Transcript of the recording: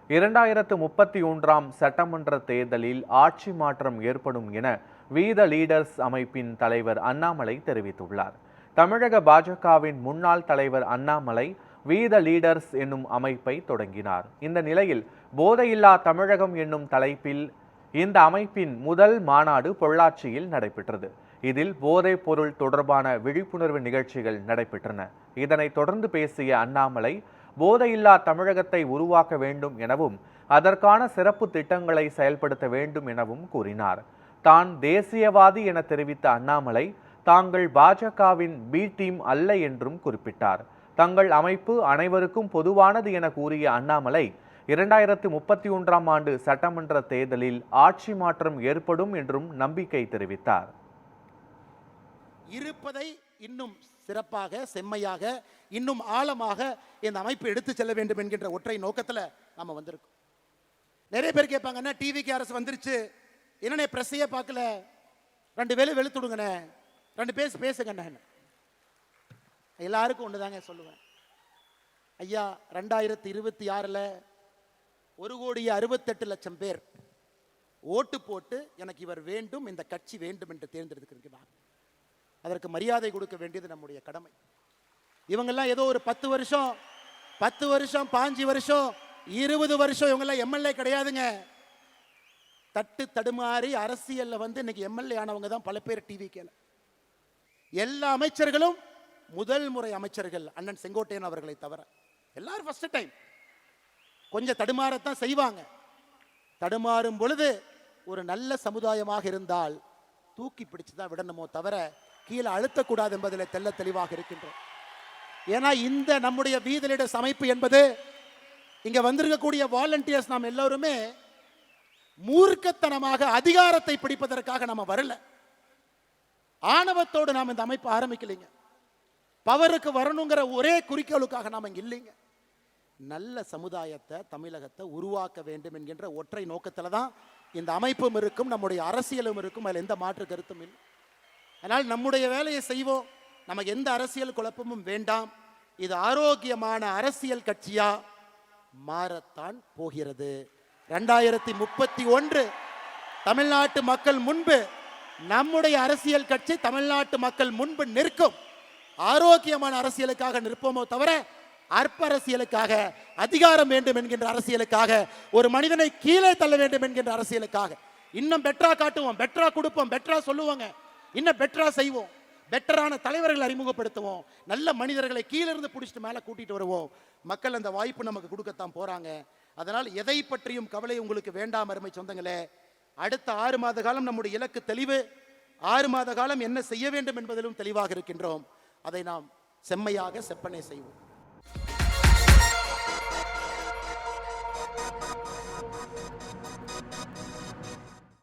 2031 சட்டமன்ற தேர்தலில் ஆட்சி மாற்றம் ஏற்படும் என வீத லீடர்ஸ் அமைப்பின் தலைவர் அண்ணாமலை தெரிவித்துள்ளார். தமிழக பாஜகவின் முன்னாள் தலைவர் அண்ணாமலை வீத லீடர்ஸ் என்னும் அமைப்பை தொடங்கினார். இந்த நிலையில் போதையில்லா தமிழகம் என்னும் தலைப்பில் இந்த அமைப்பின் முதல் மாநாடு பொள்ளாச்சியில் நடைபெற்றது. இதில் போதைப் பொருள் தொடர்பான விழிப்புணர்வு நிகழ்ச்சிகள் நடைபெற்றன. இதனைத் தொடர்ந்து பேசிய அண்ணாமலை, போதையில்லா தமிழகத்தை உருவாக்க வேண்டும் எனவும் அதற்கான சிறப்பு திட்டங்களை செயல்படுத்த வேண்டும் எனவும் கூறினார். தான் தேசியவாதி என தெரிவித்த அண்ணாமலை, தாங்கள் பாஜகவின் பி டீம் அல்ல என்றும் குறிப்பிட்டார். தங்கள் அமைப்பு அனைவருக்கும் பொதுவானது என கூறிய அண்ணாமலை, 2031 சட்டமன்ற தேர்தலில் ஆட்சி மாற்றம் ஏற்படும் என்றும் நம்பிக்கை தெரிவித்தார். இருப்பதை இன்னும் சிறப்பாக, செம்மையாக, இன்னும் ஆழமாக இந்த அமைப்பு எடுத்து செல்ல வேண்டும் என்கின்ற ஒற்றை நோக்கத்தில் நாம வந்திருக்கோம். நிறைய பேர் கேட்பாங்க, டிவிக்கு அரசு வந்துருச்சு, என்னன்னே பிரஸ்ஸையே பார்க்கல, 2 வேலை வெளுத்துடுங்கண்ணே, 2 பேசுங்கண்ணே. எல்லாருக்கும் ஒண்ணுதாங்க சொல்லுவேன். ஐயா, 2026 1,68,00,000 பேர் ஓட்டு போட்டு எனக்கு இவர் வேண்டும், இந்த கட்சி வேண்டும் என்று தேர்ந்தெடுத்திருக்கிறார். அதற்கு மரியாதை கொடுக்க வேண்டியது நம்முடைய கடமை. இவங்கெல்லாம் ஏதோ ஒரு 10 வருஷம் 5 வருஷம் 20 வருஷம் இவங்கெல்லாம் எம்எல்ஏ கிடையாதுங்க. தட்டு தடுமாறி அரசியல்ல இன்னைக்கு எம்எல்ஏ ஆனவங்க தான் பல பேர். டிவிக்கேல எல்லா அமைச்சர்களும் முதல் முறை அமைச்சர்கள் அண்ணன் செங்கோட்டையன் அவர்களை தவிர எல்லாரும் ஃபர்ஸ்ட் டைம். கொஞ்சம் தடுமாறத்தான் செய்வாங்க. தடுமாறும் பொழுது ஒரு நல்ல சமுதாயமாக இருந்தால் தூக்கி பிடிச்சுதான் விடணுமோ தவிர கீழே அழுத்தக்கூடாது என்பதில் தெல்ல தெளிவாக இருக்கின்றோம். ஏன்னா இந்த நம்முடைய வீத லீடர்ஸ் அமைப்பு என்பது, இங்க வந்திருக்கக்கூடிய வாலண்டியர்ஸ் நாம் எல்லோருமே மூர்க்கத்தனமாக அதிகாரத்தை பிடிப்பதற்காக நம்ம வரல. ஆணவத்தோடு நாம் இந்த அமைப்பு ஆரம்பிக்கலைங்க. பவருக்கு வரணுங்கிற ஒரே குறிக்கோளுக்காக நாம் இங்க இல்லைங்க. நல்ல சமுதாயத்தை, தமிழகத்தை உருவாக்க வேண்டும் என்கின்ற ஒற்றை நோக்கத்தில் தான் இந்த அமைப்பும் இருக்கும், நம்முடைய அரசியலும் இருக்கும். அதில் எந்த மாற்று கருத்தும் இல்லை. அதனால் நம்முடைய வேலையை செய்வோம். நமக்கு எந்த அரசியல் குழப்பமும் வேண்டாம். இது ஆரோக்கியமான அரசியல் கட்சியா மாறத்தான் போகிறது. 2031 தமிழ்நாட்டு மக்கள் முன்பு நம்முடைய அரசியல் கட்சி தமிழ்நாட்டு மக்கள் முன்பு நிற்கும். ஆரோக்கியமான அரசியலுக்காக நிற்போமோ தவிர அற்ப அரசியலுக்காக, அதிகாரம் வேண்டும் என்கின்ற அரசியலுக்காக, ஒரு மனிதனை கீழே தள்ள வேண்டும் என்கின்ற அரசியலுக்காக இன்னும் பெட்டரா காட்டுவோம், பெட்டரா கொடுப்போம், பெட்டரா சொல்லுவாங்க, இன்னும் பெட்டரா செய்வோம், பெட்டரான தலைவர்களை அறிமுகப்படுத்துவோம், நல்ல மனிதர்களை கீழிருந்து பிடிச்சிட்டு மேலே கூட்டிட்டு வருவோம். மக்கள் அந்த வாய்ப்பு நமக்கு கொடுக்கத்தான் போறாங்க. அதனால் எதை பற்றியும் கவலை உங்களுக்கு வேண்டாம் அருமை சொந்தங்களே. அடுத்த 6 மாத காலம் நம்முடைய இலக்கு தெளிவு. 6 மாத காலம் என்ன செய்ய வேண்டும் என்பதிலும் தெளிவாக இருக்கின்றோம். அதை நாம் செம்மையாக செப்பனை செய்வோம்.